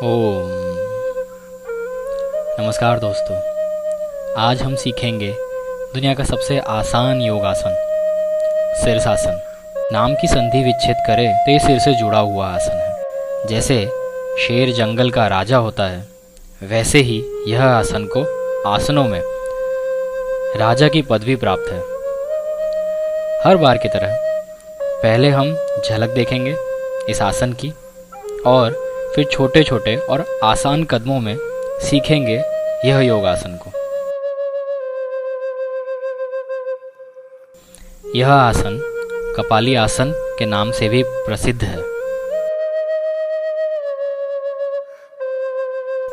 ओम नमस्कार दोस्तों। आज हम सीखेंगे दुनिया का सबसे आसान योगासन शीर्षासन। नाम की संधि विच्छेद करें तो ये सिर से जुड़ा हुआ आसन है। जैसे शेर जंगल का राजा होता है, वैसे ही यह आसन को आसनों में राजा की पदवी प्राप्त है। हर बार की तरह पहले हम झलक देखेंगे इस आसन की और फिर छोटे छोटे और आसान कदमों में सीखेंगे यह योगासन को। यह आसन कपाली आसन के नाम से भी प्रसिद्ध है।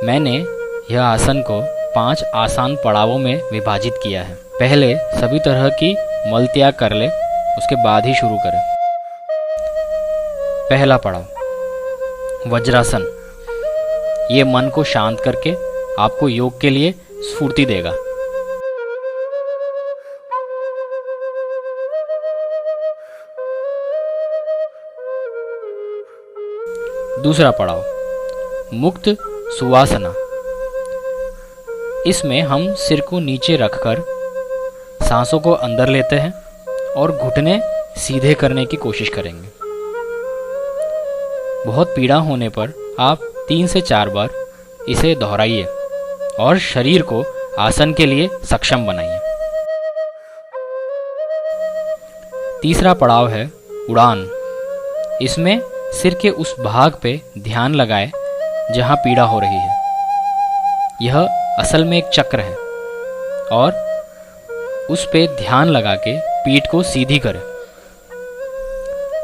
मैंने यह आसन को 5 आसान पड़ावों में विभाजित किया है। पहले सभी तरह की मल त्याग कर ले, उसके बाद ही शुरू करें। पहला पड़ाव वज्रासन। ये मन को शांत करके आपको योग के लिए स्फूर्ति देगा। दूसरा पड़ाव मुक्त सुवासना। इसमें हम सिर को नीचे रखकर सांसों को अंदर लेते हैं और घुटने सीधे करने की कोशिश करेंगे। बहुत पीड़ा होने पर आप 3 से 4 बार इसे दोहराइए और शरीर को आसन के लिए सक्षम बनाइए। तीसरा पड़ाव है उड़ान। इसमें सिर के उस भाग पे ध्यान लगाएं जहां पीड़ा हो रही है। यह असल में एक चक्र है और उस पे ध्यान लगा के पीठ को सीधी करें।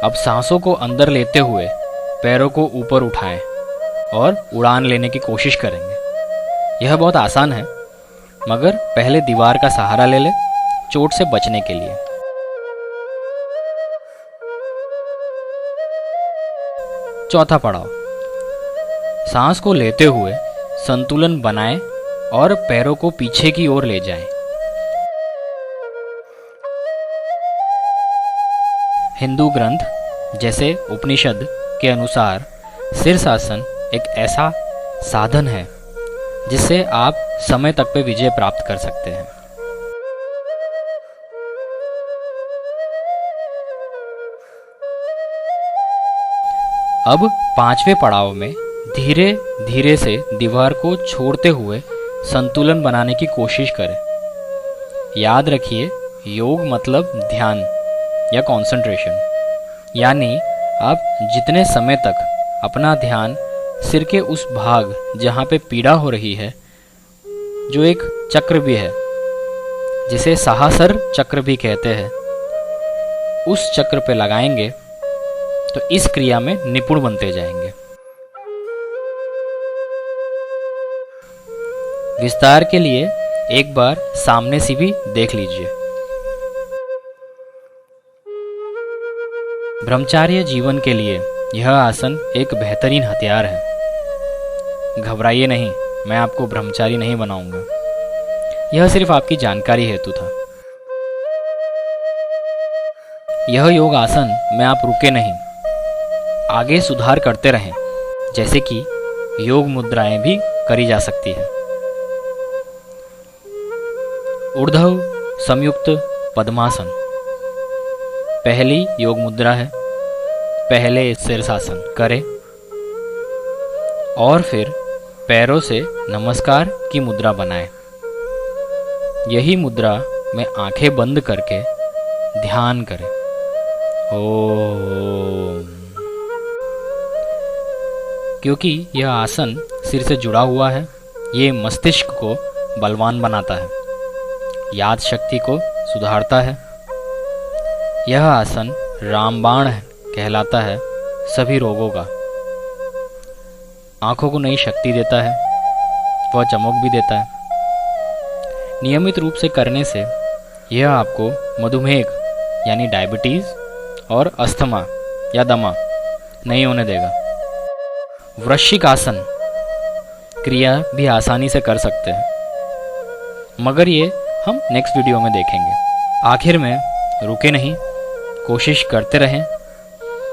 अब सांसों को अंदर लेते हुए पैरों को ऊपर उठाएं और उड़ान लेने की कोशिश करेंगे। यह बहुत आसान है, मगर पहले दीवार का सहारा ले लें चोट से बचने के लिए। चौथा पड़ाव सांस को लेते हुए संतुलन बनाएं और पैरों को पीछे की ओर ले जाएं। हिंदू ग्रंथ जैसे उपनिषद के अनुसार शीर्षासन एक ऐसा साधन है जिससे आप समय तक पे विजय प्राप्त कर सकते हैं। अब 5वें पड़ाव में धीरे धीरे से दीवार को छोड़ते हुए संतुलन बनाने की कोशिश करें। याद रखिए, योग मतलब ध्यान या कंसंट्रेशन, यानी आप जितने समय तक अपना ध्यान सिर के उस भाग जहाँ पे पीड़ा हो रही है, जो एक चक्र भी है जिसे साहसर चक्र भी कहते हैं, उस चक्र पे लगाएंगे तो इस क्रिया में निपुण बनते जाएंगे। विस्तार के लिए एक बार सामने से भी देख लीजिए। ब्रह्मचार्य जीवन के लिए यह आसन एक बेहतरीन हथियार है। घबराइए नहीं, मैं आपको ब्रह्मचारी नहीं बनाऊंगा। यह सिर्फ आपकी जानकारी हेतु था। यह योग आसन में आप रुके नहीं, आगे सुधार करते रहें। जैसे कि योग मुद्राएं भी करी जा सकती है। ऊर्ध्व संयुक्त पद्मासन पहली योग मुद्रा है। पहले शीर्षासन करें और फिर पैरों से नमस्कार की मुद्रा बनाएं। यही मुद्रा में आंखें बंद करके ध्यान करें। ओम। क्योंकि यह आसन सिर से जुड़ा हुआ है, ये मस्तिष्क को बलवान बनाता है, याद शक्ति को सुधारता है। यह आसन रामबाण कहलाता है सभी रोगों का। आंखों को नई शक्ति देता है, वह चमक भी देता है। नियमित रूप से करने से यह आपको मधुमेह यानी डायबिटीज और अस्थमा या दमा नहीं होने देगा। वृश्चिक आसन क्रिया भी आसानी से कर सकते हैं, मगर ये हम नेक्स्ट वीडियो में देखेंगे। आखिर में रुके नहीं, कोशिश करते रहें,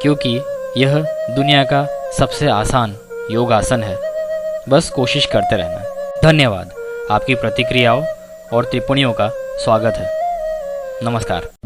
क्योंकि यह दुनिया का सबसे आसान योगासन है बस कोशिश करते रहना है। धन्यवाद। आपकी प्रतिक्रियाओं और टिप्पणियों का स्वागत है। नमस्कार।